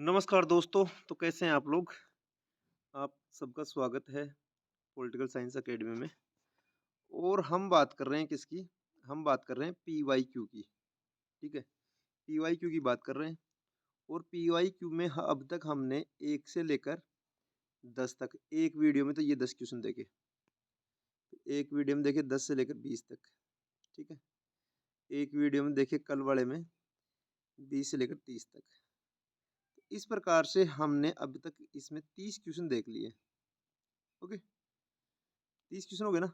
नमस्कार दोस्तों, तो कैसे हैं आप लोग? आप सबका स्वागत है पॉलिटिकल साइंस अकेडमी में और हम बात कर रहे हैं किसकी? हम बात कर रहे हैं पीवाईक्यू की, ठीक है? पीवाईक्यू की बात कर रहे हैं और पीवाईक्यू में अब तक हमने 1 से लेकर 10 तक, एक वीडियो में तो ये 10 क्वेश्चन देखे। एक वीडियो में देखे 10 से लेकर 20 तक, ठीक है? एक वीडियो में देखे कल वाले में 20 से लेकर 30 तक। इस प्रकार से हमने अब तक इसमें 30 क्वेश्चन देख लिए, ओके? 30 क्वेश्चन हो गए ना?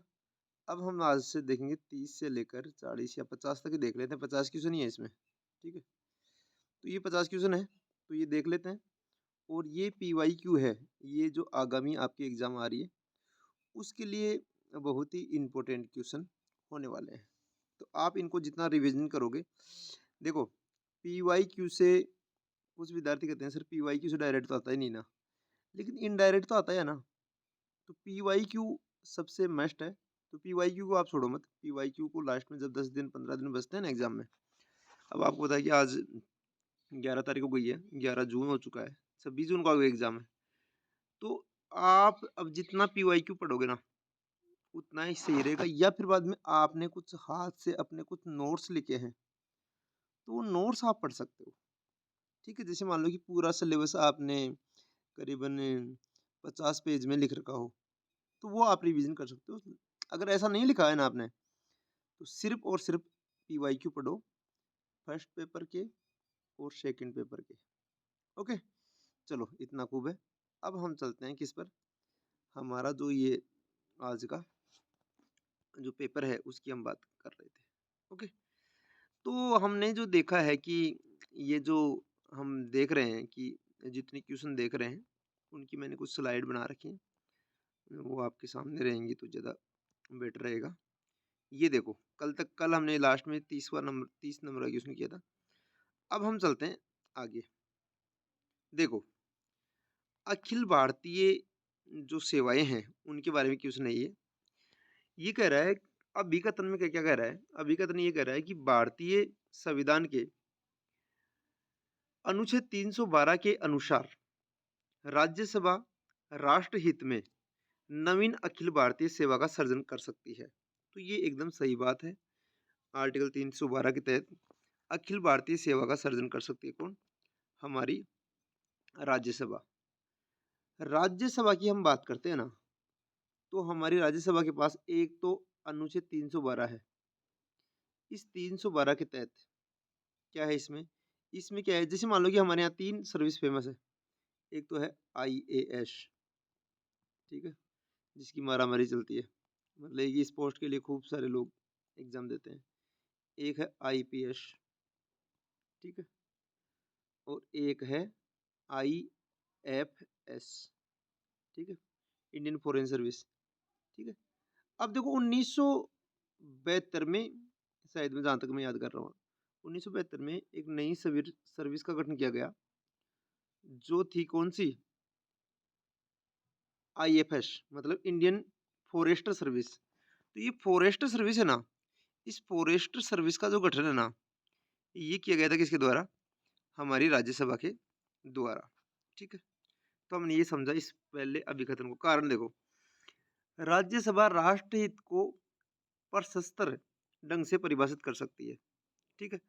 अब हम आज से देखेंगे 30 से लेकर 40 या 50 तक ही देख लेते हैं। 50 क्वेश्चन ही है इसमें, ठीक है? तो ये 50 क्वेश्चन है, तो ये देख लेते हैं। और ये पीवाईक्यू है, ये जो आगामी आपकी एग्जाम आ रही है, उसके लिए बहुत ही इम्पोर्टेंट क्वेश्चन होने वाले हैं। तो आप इनको जितना रिविजन करोगे, देखो पीवाईक्यू से कुछ विद्यार्थी कहते हैं सर पीवाईक्यू से डायरेक्ट तो आता ही नहीं ना, लेकिन इनडायरेक्ट तो आता है ना। तो पीवाईक्यू सबसे मस्ट है। तो पीवाईक्यू को आप छोड़ो मत, पीवाईक्यू को लास्ट में जब 10 दिन 15 दिन बचते हैं ना एग्जाम में, अब आपको पता है कि आज 11 तारीख हो गई है, 11 जून हो चुका है, 26 जून को एग्जाम है। तो आप अब जितना पीवाईक्यू पढ़ोगे ना, उतना ही सही रहेगा। या फिर बाद में आपने कुछ हाथ से अपने कुछ नोट्स लिखे हैं, तो वो नोट्स आप पढ़ सकते हो, ठीक है? जैसे मान लो कि पूरा सिलेबस आपने करीबन 50 पेज में लिख रखा हो, तो वो आप रिवीजन कर सकते हो। अगर ऐसा नहीं लिखा है ना आपने, तो सिर्फ और सिर्फ पीवाईक्यू पढ़ो, फर्स्ट पेपर के और सेकंड पेपर के, ओके? चलो इतना खूब है। अब हम चलते हैं किस पर? हमारा जो ये आज का जो पेपर है उसकी हम बात कर रहे थे, ओके? तो हमने जो देखा है कि ये जो हम देख रहे हैं कि जितने क्वेश्चन देख रहे हैं, उनकी मैंने कुछ स्लाइड बना रखी हैं, वो आपके सामने रहेंगी तो ज़्यादा बेटर रहेगा। ये देखो, कल हमने लास्ट में 30 नंबर का क्वेश्चन किया था। अब हम चलते हैं आगे। देखो, अखिल भारतीय जो सेवाएँ हैं, उनके बारे में क्वेश्चन है ये। ये कह रहा है, अभिकथन में क्या क्या कह रहा है? अभिकथन ये कह रहा है कि भारतीय संविधान के अनुच्छेद 312 के अनुसार राज्यसभा राष्ट्रहित में नवीन अखिल भारतीय सेवा का सर्जन कर सकती है। तो ये एकदम सही बात है। आर्टिकल 312 के तहत अखिल भारतीय सेवा का सर्जन कर सकती है कौन? हमारी राज्यसभा। राज्यसभा की हम बात करते हैं ना, तो हमारी राज्यसभा के पास एक तो अनुच्छेद 312 है। इस 312 के तहत क्या है इसमें? इसमें क्या है, जैसे मान लो कि हमारे यहाँ 3 सर्विस फेमस है। एक तो है आईएएस, ठीक है? जिसकी मारामारी चलती है। मतलब कि इस पोस्ट के लिए खूब सारे लोग एग्ज़ाम देते हैं। एक है आईपीएस, ठीक है? और एक है आईएफएस, ठीक है? इंडियन फॉरेन सर्विस, ठीक है? अब देखो 1972 में, शायद मैं जहाँ तक मैं याद कर रहा हूँ, 1972 में एक नई सिविल सर्विस का गठन किया गया, जो थी कौन-सी? आईएफएस, मतलब इंडियन फॉरेस्टर सर्विस। तो ये फॉरेस्टर सर्विस है ना, इस फॉरेस्टर सर्विस का जो गठन है ना, ये किया गया था किसके द्वारा? हमारी राज्यसभा के द्वारा, ठीक है? तो हमने ये समझा इस पहले अभिकथन को। कारण देखो, राज्यसभा राष्ट्रहित को प्रशस्त्र ढंग से परिभाषित कर सकती है, ठीक है?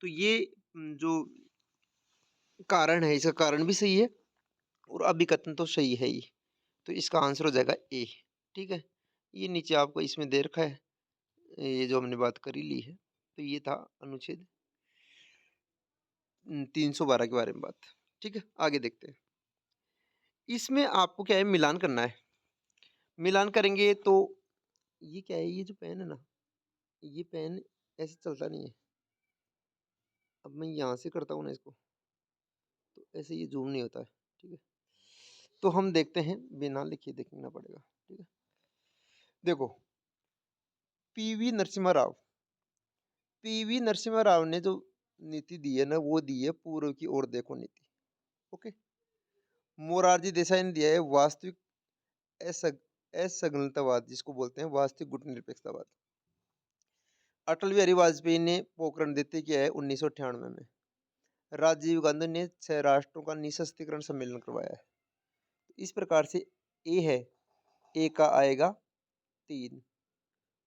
तो ये जो कारण है, इसका कारण भी सही है और अभिकथन तो सही है ही। तो इसका आंसर हो जाएगा ए, ठीक है? ये नीचे आपको इसमें दे रखा है, ये जो हमने बात कर ही ली है। तो ये था अनुच्छेद 312 के बारे में बात, ठीक है? आगे देखते हैं। इसमें आपको क्या है, मिलान करना है। मिलान करेंगे तो ये क्या है, ये जो पेन है ना, ये पेन ऐसे चलता नहीं है। अब मैं यहाँ से करता हूँ ना इसको, तो ऐसे ये ज़ूम नहीं होता है, ठीक है? तो हम देखते हैं, बिना लिखे देखना पड़ेगा, ठीक है? देखो, पीवी नरसिम्हा राव, पीवी नरसिम्हा राव ने जो नीति दी है ना, वो दी है पूर्व की ओर देखो नीति, ओके? मोरारजी देसाई ने दिया है वास्तविक असंलग्नतावाद, जिसको बोलते हैं वास्तविक गुटनिरपेक्षतावाद। अटल बिहारी वाजपेयी ने पोखरण द्वितीय किया है 1998 में। राजीव गांधी ने 6 राष्ट्रों का निःशस्त्रीकरण सम्मेलन करवाया है। इस प्रकार से ए है, ए का आएगा 3।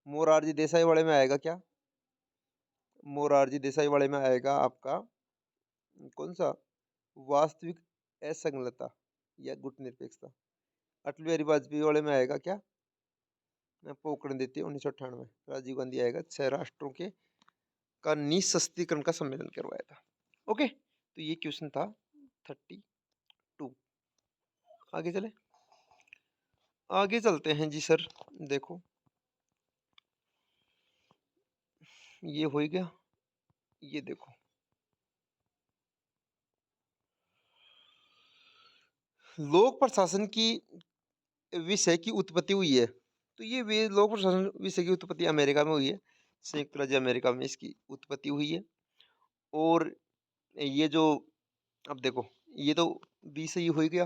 मोरारजी देसाई वाले में आएगा क्या? मोरारजी देसाई वाले में आएगा आपका कौन सा? वास्तविक असंलग्नता या गुटनिरपेक्षता। अटल बिहारी वाजपेयी वाले में आएगा क्या? आपको उकरण देती है 1998। राजीव गांधी आएगा 6 राष्ट्रों के का निःशस्त्रीकरण का सम्मेलन करवाया था। ओके, तो ये क्वेश्चन था 32। आगे चले, आगे चलते हैं जी सर। देखो ये हो ही गया, ये देखो लोक प्रशासन की विषय की उत्पत्ति हुई है। तो ये वे लोक प्रशासन विषय की उत्पत्ति अमेरिका में हुई है, संयुक्त राज्य अमेरिका में इसकी उत्पत्ति हुई है। और ये जो अब देखो ये तो बी से ही हो ही गया,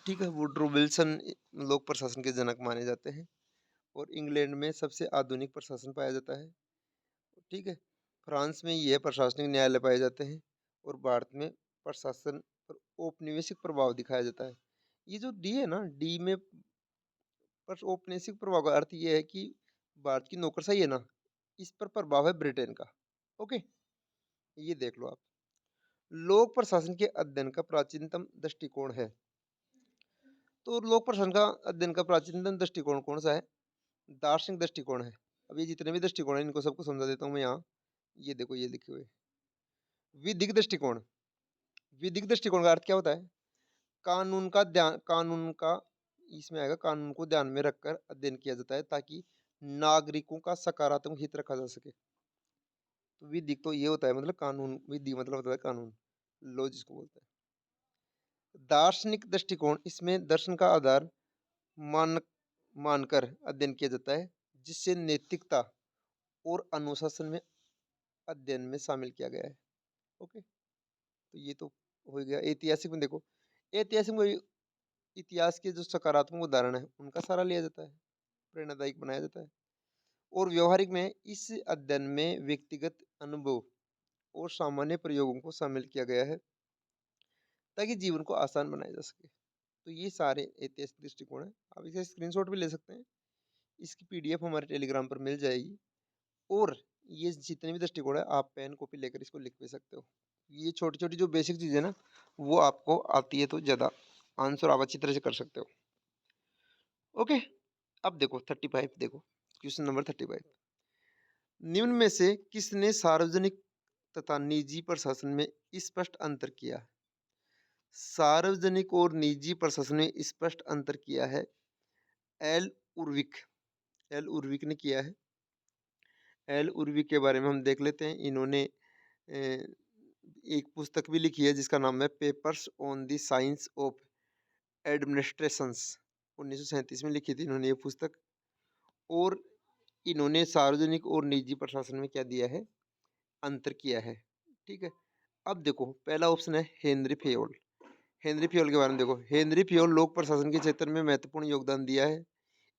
ठीक है। वुडरो विल्सन लोक प्रशासन के जनक माने जाते हैं और इंग्लैंड में सबसे आधुनिक प्रशासन पाया जाता है, ठीक है। फ्रांस में यह प्रशासनिक न्यायालय पाए जाते हैं और भारत में प्रशासन पर औपनिवेशिक प्रभाव दिखाया जाता है। ये जो डी है ना, डी में पर औपनिवेशिक प्रभाव का अर्थ ये है कि भारत की नौकरशाही है ना, इस पर प्रभाव है ब्रिटेन का। ओके, ये देख लो आप। लोक प्रशासन के अध्ययन का प्राचीनतम दृष्टिकोण है। तो लोक प्रशासन का अध्ययन का प्राचीनतम दृष्टिकोण कौन सा है? दार्शनिक दृष्टिकोण है। अब ये जितने भी दृष्टिकोण है इनको सबको समझा देता हूँ मैं यहाँ। ये देखो ये लिखे हुए विधिक दृष्टिकोण। विधिक दृष्टिकोण का अर्थ क्या होता है? कानून का इसमें आएगा, कानून को ध्यान में रखकर अध्ययन किया जाता है ताकि नागरिकों का सकारात्मक हित रखा जा सके। तो विधिक तो ये होता है मतलब कानून, विधि मतलब होता है कानून, लॉ जिसको बोलते हैं। दार्शनिक दृष्टिकोण, इसमें दर्शन का आधार मान मानकर अध्ययन किया जाता है जिससे नैतिकता और अनुशासन में अध्ययन में शामिल किया गया है। ओके, तो ये तो हो गया। ऐतिहासिक में देखो, ऐतिहासिक में इतिहास के जो सकारात्मक उदाहरण है उनका सारा लिया जाता है, प्रेरणादायक बनाया जाता है। और व्यवहारिक में इस अध्ययन में व्यक्तिगत अनुभव और सामान्य प्रयोगों को शामिल किया गया है ताकि जीवन को आसान बनाया जा सके। तो ये सारे ऐतिहासिक दृष्टिकोण है। आप इसे स्क्रीनशॉट भी ले सकते हैं, इसकी पीडीएफ हमारे टेलीग्राम पर मिल जाएगी। और ये जितने भी दृष्टिकोण है आप पेन कॉपी लेकर इसको लिख भी सकते हो। ये छोटी छोटी जो बेसिक चीज़ें ना वो आपको आती है तो ज़्यादा आंसर आप अच्छी तरह से कर सकते हो। ओके, अब देखो 35, देखो क्वेश्चन नंबर 35। निम्न में से किसने सार्वजनिक तथा निजी प्रशासन में स्पष्ट अंतर किया? सार्वजनिक और निजी प्रशासन में स्पष्ट अंतर किया है एल उर्विक। एल उर्विक ने किया है। एल उर्विक के बारे में हम देख लेते हैं। इन्होंने एक पुस्तक भी लिखी है जिसका नाम है papers on the science of administrations. 1937 में लिखी थी इन्होंने ये पुस्तक। और इन्होंने सार्वजनिक और निजी प्रशासन में क्या दिया है? अंतर किया है, ठीक है। अब देखो पहला ऑप्शन है हेनरी फेयोल। हेनरी फेयोल के बारे में देखो। हेनरी फेयोल लोक प्रशासन के क्षेत्र में महत्वपूर्ण योगदान दिया है।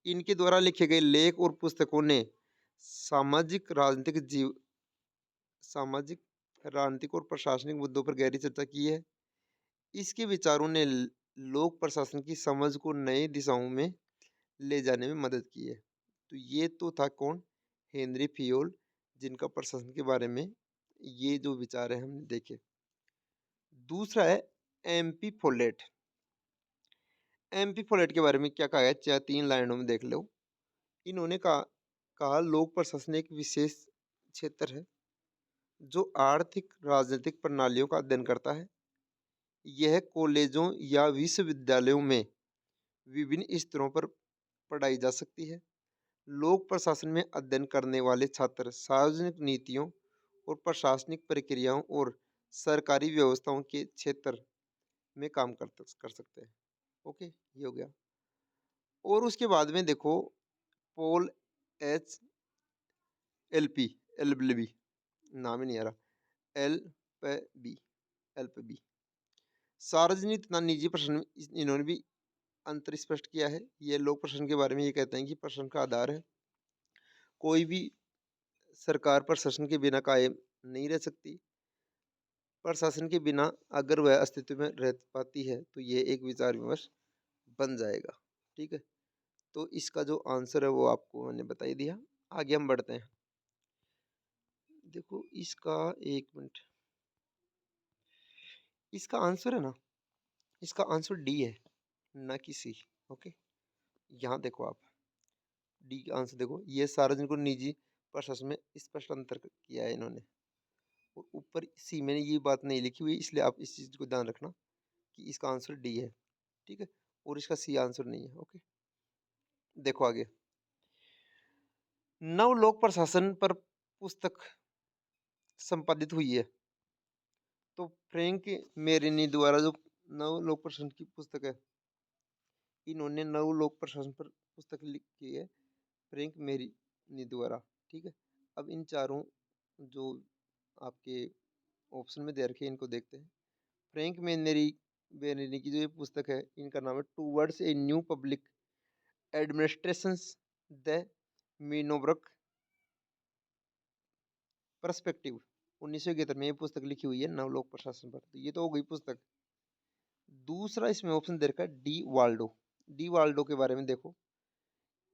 इनके द्वारा लिखे गए लेख और पुस्तकों ने सामाजिक, राजनीतिक और प्रशासनिक मुद्दों पर गहरी चर्चा की है। इसके विचारों ने लोक प्रशासन की समझ को नई दिशाओं में ले जाने में मदद की है। तो ये तो था कौन? हेनरी फेयोल, जिनका प्रशासन के बारे में ये जो विचार है हमने देखे। दूसरा है एमपी फोलेट। एमपी फोलेट के बारे में क्या कहा है? चाहे 3 लाइनों में देख लो। इन्होंने कहा लोक प्रशासन एक विशेष क्षेत्र है जो आर्थिक राजनीतिक प्रणालियों का अध्ययन करता है। यह कॉलेजों या विश्वविद्यालयों में विभिन्न स्तरों पर पढ़ाई जा सकती है। लोक प्रशासन में अध्ययन करने वाले छात्र सार्वजनिक नीतियों और प्रशासनिक प्रक्रियाओं और सरकारी व्यवस्थाओं के क्षेत्र में काम कर सकते हैं। ओके, ये हो गया। और उसके बाद में देखो Paul H L P L B, नाम ही नहीं आ रहा, एल पे बी, एल पे बी। सार्वजनिक तथा निजी प्रशासन में इन्होंने भी अंतर स्पष्ट किया है। ये लोक प्रशासन के बारे में ये कहते हैं कि प्रशासन का आधार है, कोई भी सरकार प्रशासन के बिना कायम नहीं रह सकती। प्रशासन के बिना अगर वह अस्तित्व में रह पाती है तो ये एक विचार विमर्श बन जाएगा। ठीक है, तो इसका जो आंसर है वो आपको मैंने बता ही दिया। आगे हम बढ़ते हैं। देखो इसका एक मिनट, इसका आंसर है ना, इसका आंसर डी है, ना कि सी। ओके, यहाँ देखो आप डी का आंसर देखो, ये सार्वजनिक और निजी प्रशासन में स्पष्ट अंतर किया है इन्होंने। और ऊपर सी में ये बात नहीं लिखी हुई, इसलिए आप इस चीज को ध्यान रखना कि इसका आंसर डी है। ठीक है, और इसका सी आंसर नहीं है। ओके, देखो आगे, नव लोक प्रशासन पर पुस्तक संपादित हुई है। तो फ्रैंक मेरिनी द्वारा जो नव लोक प्रशासन की पुस्तक है, इन्होंने नव लोक प्रशासन पर पुस्तक लिखी है फ्रैंक मेरिनी द्वारा। ठीक है, अब इन चारों जो आपके ऑप्शन में दे रखे हैं इनको देखते हैं। फ्रैंक मेरिनी की जो ये पुस्तक है, इनका नाम है towards a new public administrations the Minnowbrook perspective. 1971 में ये पुस्तक लिखी हुई है नवलोक प्रशासन पर। तो ये तो हो गई पुस्तक। दूसरा इसमें ऑप्शन दे रखा है डी वाल्डो। डी वाल्डो के बारे में देखो,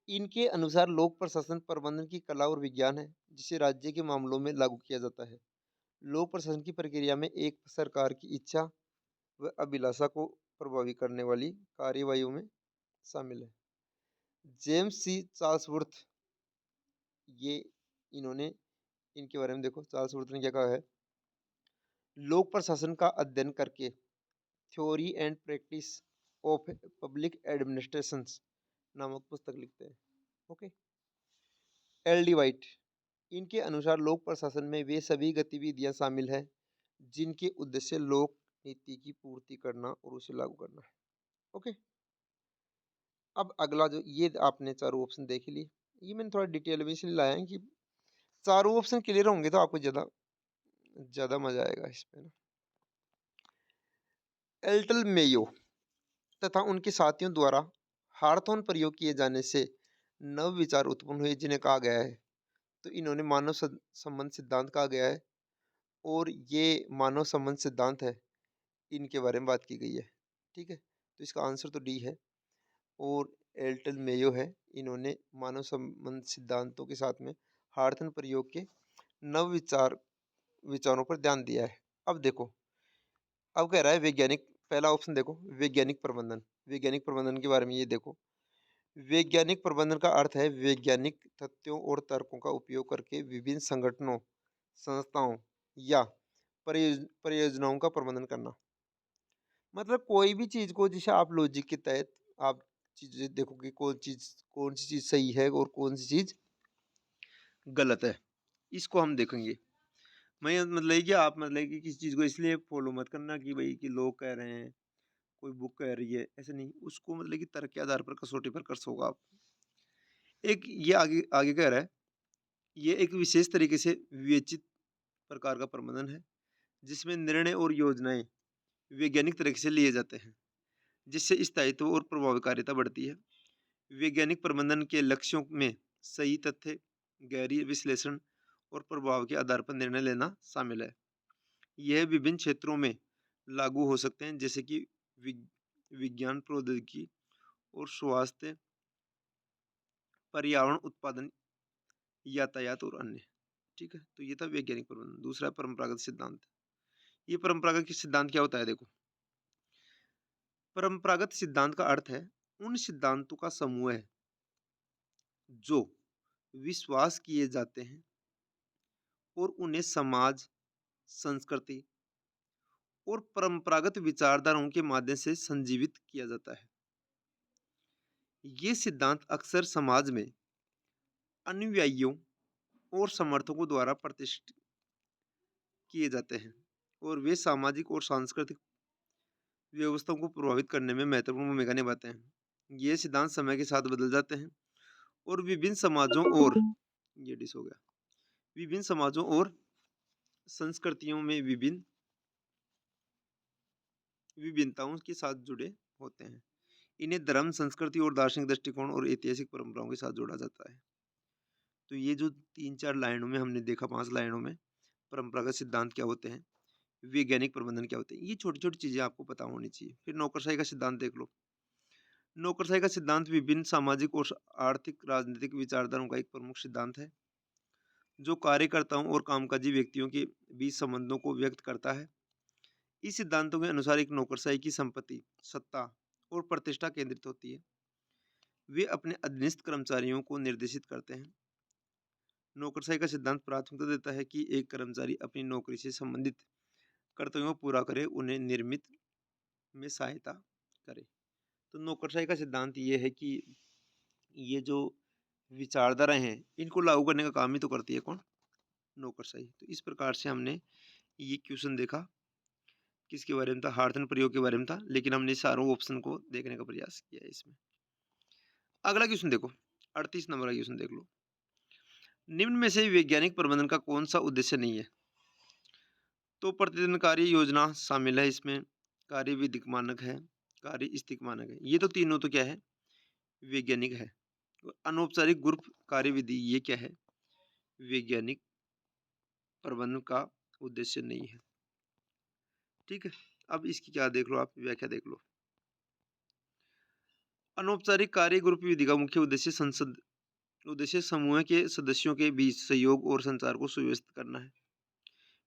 इनके अनुसार लोक प्रशासन प्रबंधन की कला और विज्ञान है जिसे राज्य के मामलों में लागू किया जाता है। लोक प्रशासन की प्रक्रिया में एक सरकार की इच्छा व अभिलाषा को प्रभावी करने वाली कार्यवाहियों में शामिल है। जेम्स सी चार्ल्सवर्थ, ये इन्होंने इनके बारे में देखो, चार्ल्सवर्थ ने क्या कहा है, लोक प्रशासन का अध्ययन करके theory and practice of public administration नामक पुस्तक लिखते हैं। ओके, एल डी वाइट, इनके अनुसार लोक प्रशासन में वे सभी गतिविधियां शामिल हैं जिनके उद्देश्य लोक नीति की पूर्ति करना और उसे लागू करना है। ओके, अब अगला जो ये आपने चारों ऑप्शन देख लिए, ये मैंने थोड़ा डिटेल में इसलिए लाया है कि चारों ऑप्शन क्लियर होंगे तो आपको ज्यादा ज्यादा मजा आएगा इसमें ना। एल्टल मेयो तथा उनके साथियों द्वारा हार्थोन प्रयोग किए जाने से नव विचार उत्पन्न हुए जिन्हें कहा गया है। तो इन्होंने मानव संबंध सिद्धांत कहा गया है, और ये मानव संबंध सिद्धांत है, इनके बारे में बात की गई है। ठीक है, तो इसका आंसर तो डी है। और एल्टल मेयो है, इन्होंने मानव संबंध सिद्धांतों के साथ में हार्थन प्रयोग के नव विचारों पर ध्यान दिया है। अब देखो, अब कह रहा है वैज्ञानिक, पहला ऑप्शन देखो वैज्ञानिक प्रबंधन। वैज्ञानिक प्रबंधन के बारे में ये देखो, वैज्ञानिक प्रबंधन का अर्थ है वैज्ञानिक तथ्यों और तर्कों का उपयोग करके विभिन्न संगठनों, संस्थाओं या परियोजनाओं का प्रबंधन करना। मतलब कोई भी चीज को जैसे आप लॉजिक के तहत आप चीजें देखो कि कौन सी चीज सही है और कौन सी चीज गलत है, इसको हम देखेंगे। मैं मतलब है कि आप मतलब है कि किसी चीज को इसलिए फॉलो मत करना कि भाई कि लोग कह रहे हैं, कोई बुक कह रही है, ऐसे नहीं। उसको मतलब कि तर्क के आधार पर कसौटी पर कर सोगा आप। एक ये आगे आगे कह रहा है, ये एक विशेष तरीके से विवेचित प्रकार का प्रबंधन है जिसमें निर्णय और योजनाएं वैज्ञानिक तरीके से लिए जाते हैं, जिससे स्थायित्व और प्रभावकारिता बढ़ती है। वैज्ञानिक प्रबंधन के लक्ष्यों में सही तथ्य, गहरी विश्लेषण और प्रभाव के आधार पर निर्णय लेना शामिल है। यह विभिन्न क्षेत्रों में लागू हो सकते हैं जैसे कि विज्ञान, प्रौद्योगिकी और स्वास्थ्य, पर्यावरण, उत्पादन, यातायात और अन्य। ठीक है, तो ये था वैज्ञानिक प्रबंधन। दूसरा परंपरागत सिद्धांत। ये परंपरागत सिद्धांत क्या होता है देखो, परंपरागत सिद्धांत का अर्थ है उन सिद्धांतों का समूह है जो विश्वास किए जाते हैं और उन्हें समाज, संस्कृति और परंपरागत विचारधाराओं के माध्यम से संजीवित किया जाता है। ये सिद्धांत अक्सर समाज में अनुयायियों और समर्थकों द्वारा प्रतिष्ठित किए जाते हैं और वे सामाजिक और सांस्कृतिक व्यवस्थाओं को प्रभावित करने में महत्वपूर्ण भूमिका निभाते हैं। ये सिद्धांत समय के साथ बदल जाते हैं और विभिन्न समाजों और ये डिस हो गया विभिन्न समाजों और संस्कृतियों में विभिन्नताओं के साथ जुड़े होते हैं। इन्हें धर्म, संस्कृति और दार्शनिक दृष्टिकोण और ऐतिहासिक परंपराओं के साथ जोड़ा जाता है। तो ये जो 3-4 लाइनों में हमने देखा, 5 लाइनों में परंपरागत सिद्धांत क्या होते हैं, वैज्ञानिक प्रबंधन क्या होते हैं। ये छोटी-छोटी चीज़ें आपको पता होनी चाहिए। फिर नौकरशाही का सिद्धांत देख लो। नौकरशाही का सिद्धांत विभिन्न सामाजिक और आर्थिक राजनीतिक विचारधाराओं का एक प्रमुख सिद्धांत है, जो कार्यकर्ताओं और कामकाजी व्यक्तियों के बीच संबंधों को व्यक्त करता है। इस सिद्धांतों के अनुसार एक नौकरशाही की संपत्ति, सत्ता और प्रतिष्ठा केंद्रित होती है। वे अपने अधीनस्थ कर्मचारियों को निर्देशित करते हैं। नौकरशाही का सिद्धांत प्राथमिकता देता है कि एक कर्मचारी अपनी नौकरी से संबंधित कर्तव्यों को पूरा करे, उन्हें निर्मित में सहायता करे। तो नौकरशाही का सिद्धांत ये है कि ये जो विचारधाराएं हैं, इनको लागू करने का काम ही तो करती है कौन? नौकरशाही। तो इस प्रकार से हमने ये क्वेश्चन देखा, किसके बारे में था? हार्टन प्रयोग के बारे में था, लेकिन हमने चारों ऑप्शन को देखने का प्रयास किया है इसमें। अगला क्वेश्चन देखो, 38 नंबर का क्वेश्चन देख लो। निम्न में से वैज्ञानिक प्रबंधन का कौन सा उद्देश्य नहीं है? तो प्रतिदिन कार्य योजना शामिल है इसमें, कार्य विधिक मानक है, कार्य स्थिक मानक है। ये तो तीनों तो क्या है? वैज्ञानिक है। और अनौपचारिक ग्रुप कार्यविधि ये क्या है? वैज्ञानिक प्रबंधन का उद्देश्य नहीं है। ठीक है, अब इसकी क्या देख लो, आप व्याख्या देख लो। अनौपचारिक कार्य ग्रुप विधि का मुख्य उद्देश्य समूह के सदस्यों के बीच सहयोग और संचार को सुव्यवस्थित करना है,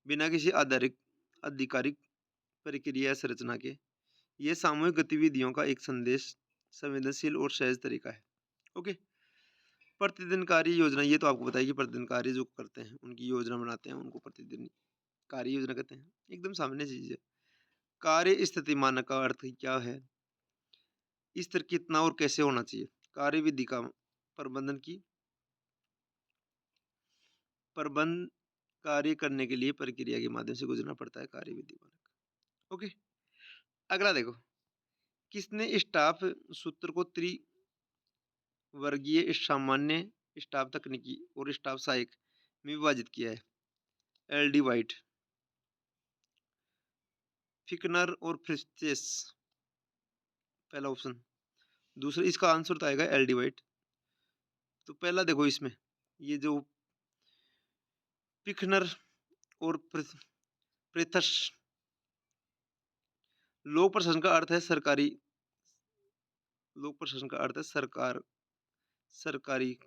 बिना किसी आधिकारिक प्रक्रिया संरचना के। यह सामूहिक गतिविधियों का एक संवेदनशील और सहज तरीका है। ओके। प्रतिदिन कार्य योजना, ये तो आपको बताइए कि प्रतिदिन कार्य जो करते हैं उनकी योजना बनाते हैं, उनको प्रतिदिन कार्य योजना कहते हैं। एकदम सामान्य चीज है। कार्य स्थिति मानक का अर्थ क्या है? स्तर कितना और कैसे होना चाहिए? कार्य विधि का प्रबंधन की प्रबंध कार्य करने के लिए प्रक्रिया के माध्यम से गुजरना पड़ता है, कार्य विधि मानक। ओके। अगला देखो, किसने स्टाफ सूत्र को त्रिवर्गीय सामान्य, स्टाफ तकनीकी और स्टाफ सहायक में विभाजित किया है? एल डी वाइट, फिकनर और फ्रिस्चेस, पहला ऑप्शन। दूसरा इसका आंसर तो आएगा एल डी वाइट। तो पहला देखो, इसमें ये जो फिकनर और प्रेथस, लोक प्रशासन का अर्थ है सरकारी, लोक प्रशासन का अर्थ है सरकारी,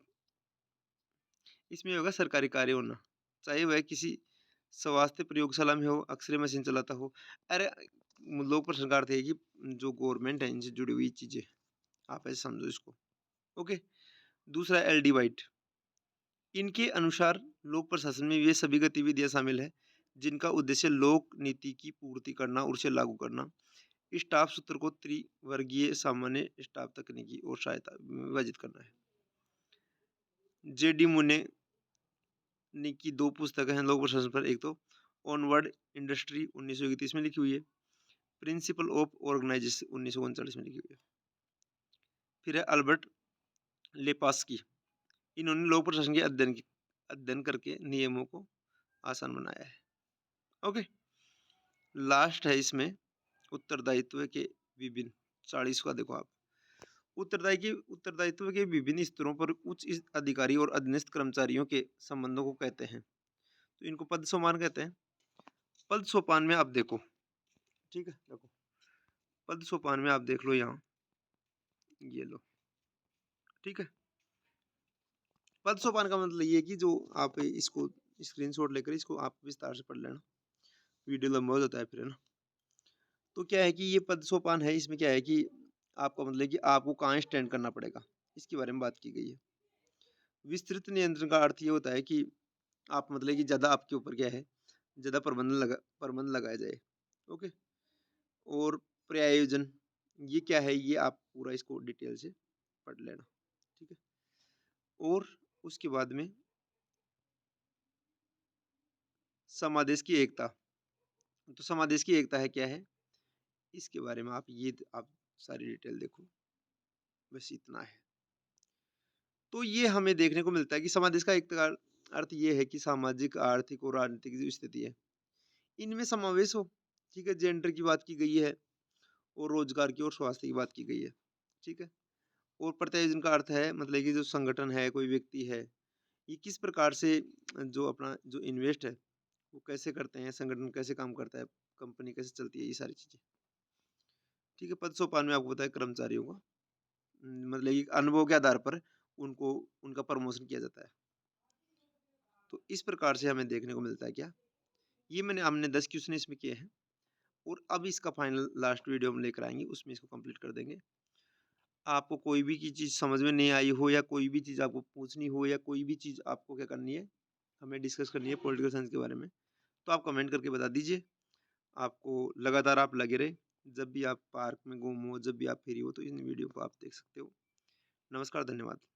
इसमें होगा सरकारी कार्य होना, चाहे वह किसी स्वास्थ्य प्रयोगशाला में हो, एक्सरे मशीन चलाता हो। अरे, लोक प्रशासन का अर्थ है कि जो गवर्नमेंट है इनसे जुड़ी हुई चीजें, आप ऐसे समझो इसको। ओके। दूसरा एल डी वाइट, इनके अनुसार लोक प्रशासन में वे सभी गतिविधियां शामिल है जिनका उद्देश्य लोक नीति की पूर्ति करना और उसे लागू करना। स्टाफ सूत्र को त्रिवर्गीय सामान्य, स्टाफ तकनीकी और सहायता में विभाजित करना है। जे डी मुने की दो पुस्तकें हैं लोक प्रशासन पर, एक तो ऑनवर्ड इंडस्ट्री 1931 में लिखी हुई है, प्रिंसिपल ऑफ ऑर्गेनाइजेशन 1939 में लिखी हुई है। फिर है अल्बर्ट लेपास्की, इन्होंने लोक प्रशासन के अध्ययन करके नियमों को आसान बनाया है। ओके। लास्ट है इसमें उत्तरदायित्व के विभिन्न, 40 का देखो आप। उत्तरदायित्व के विभिन्न स्तरों पर उच्च अधिकारी और अधीनस्थ कर्मचारियों के संबंधों को कहते हैं, तो इनको पद सोपान कहते हैं। पद सोपान में आप देखो, ठीक है, देखो पद सोपान में आप देख लो, यहाँ ये लो, ठीक है। पद सोपान का मतलब ये है कि जो आप इसको स्क्रीनशॉट लेकर इसको आप विस्तार से पढ़ लेना, वीडियो लंबा हो जाता है फिर, है ना। तो क्या है कि ये पद सोपान है, इसमें क्या है कि आपका मतलब कि आपको कहाँ स्टैंड करना पड़ेगा, इसके बारे में बात की गई है। विस्तृत नियंत्रण का अर्थ ये होता है कि आप मतलब कि ज़्यादा आपके ऊपर क्या है, ज़्यादा प्रबंध लगाया जाए। ओके। और प्रयोजन, ये क्या है, ये आप पूरा इसको डिटेल से पढ़ लेना, ठीक है। और उसके बाद में समादेश की एकता, तो समादेश की एकता है क्या है, इसके बारे में आप सारी डिटेल देखो, बस इतना है। तो ये हमें देखने को मिलता है कि समादेश का एकता का अर्थ ये है कि सामाजिक, आर्थिक और राजनीतिक जो स्थिति है इनमें समावेश हो, ठीक है। जेंडर की बात की गई है और रोजगार की और स्वास्थ्य की बात की गई है, ठीक है। और प्रत्यायोजन का अर्थ है मतलब कि जो संगठन है, कोई व्यक्ति है, ये किस प्रकार से जो अपना जो इन्वेस्ट है वो कैसे करते हैं, संगठन कैसे काम करता है, कंपनी कैसे चलती है, ये सारी चीज़ें। ठीक है, पद सोपान में आपको पता है कर्मचारियों को मतलब एक अनुभव के आधार पर उनको उनका प्रमोशन किया जाता है। तो इस प्रकार से हमें देखने को मिलता है क्या, ये हमने 10 क्वेश्चन इसमें किए हैं और अब इसका फाइनल लास्ट वीडियो हम लेकर आएँगे, उसमें इसको कंप्लीट कर देंगे। आपको कोई भी की चीज़ समझ में नहीं आई हो या कोई भी चीज़ आपको पूछनी हो या कोई भी चीज़ आपको क्या करनी है, हमें डिस्कस करनी है पॉलिटिकल साइंस के बारे में, तो आप कमेंट करके बता दीजिए। आपको लगातार आप लगे रहें, जब भी आप पार्क में गुम हो, जब भी आप फ्री हो, तो इन वीडियो को आप देख सकते हो। नमस्कार, धन्यवाद।